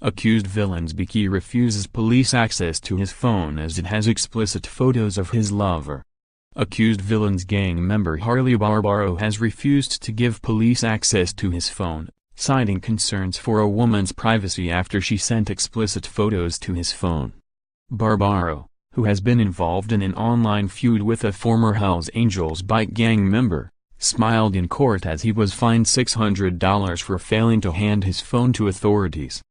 Accused villain's bikie refuses police access to his phone as it has explicit photos of his lover. Accused villain's gang member Harley Barbaro has refused to give police access to his phone, citing concerns for a woman's privacy after she sent explicit photos to his phone. Barbaro, who has been involved in an online feud with a former Hells Angels bike gang member, smiled in court as he was fined $600 for failing to hand his phone to authorities.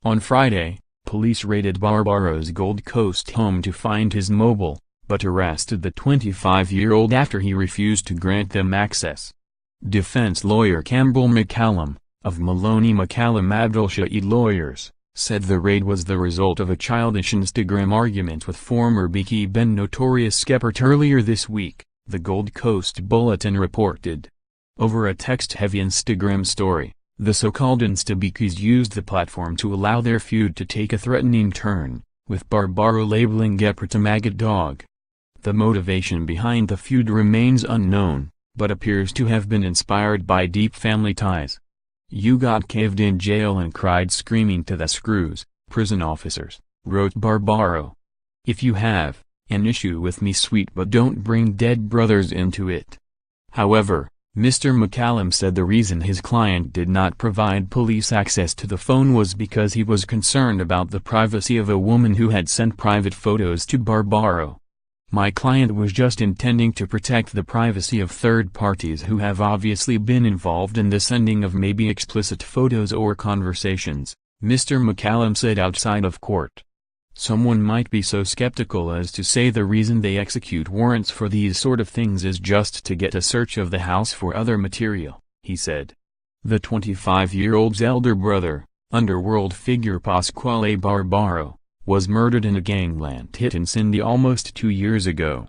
On Friday, police raided Barbaro's Gold Coast home to find his mobile, but arrested the 25-year-old after he refused to grant them access. Defense lawyer Campbell McCallum, of Maloney McCallum Abdulshahid Lawyers, said the raid was the result of a childish Instagram argument with former bikie Ben Notorious Skeppert earlier this week, the Gold Coast Bulletin reported. Over a text-heavy Instagram story, the so-called Insta-bikies used the platform to allow their feud to take a threatening turn, with Barbaro labeling Skeppert a maggot dog. The motivation behind the feud remains unknown, but appears to have been inspired by deep family ties. "You got caved in jail and cried screaming to the screws, prison officers," wrote Barbaro. "If you have an issue with me, sweet, but don't bring dead brothers into it." However, Mr. McCallum said the reason his client did not provide police access to the phone was because he was concerned about the privacy of a woman who had sent private photos to Barbaro. "My client was just intending to protect the privacy of third parties who have obviously been involved in the sending of maybe explicit photos or conversations," Mr. McCallum said outside of court. "Someone might be so skeptical as to say the reason they execute warrants for these sort of things is just to get a search of the house for other material," he said. The 25-year-old's elder brother, underworld figure Pasquale Barbaro, was murdered in a gangland hit in Cindy almost 2 years ago.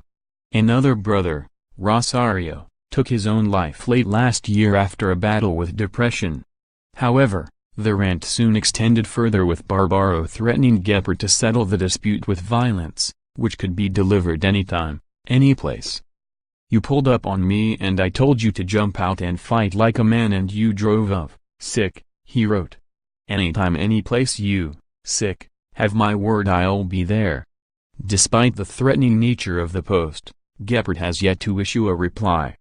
Another brother, Rosario, took his own life late last year after a battle with depression. However, the rant soon extended further, with Barbaro threatening Skeppert to settle the dispute with violence, which could be delivered anytime, anyplace. "You pulled up on me and I told you to jump out and fight like a man and you drove off, sick," he wrote. "Anytime, anyplace you, sick, have my word, I'll be there." Despite the threatening nature of the post, Skeppert has yet to issue a reply.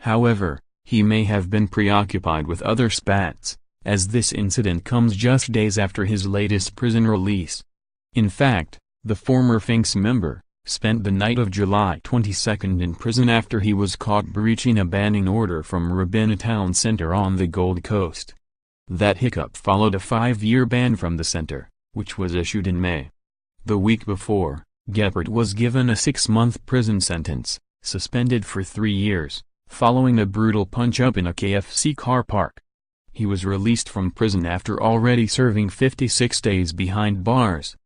However, he may have been preoccupied with other spats, as this incident comes just days after his latest prison release. In fact, the former Finks member spent the night of July 22 in prison after he was caught breaching a banning order from Rabina Town Center on the Gold Coast. That hiccup followed a 5-year ban from the center, which was issued in May. The week before, Skeppert was given a 6-month prison sentence, suspended for 3 years, following a brutal punch-up in a KFC car park. He was released from prison after already serving 56 days behind bars.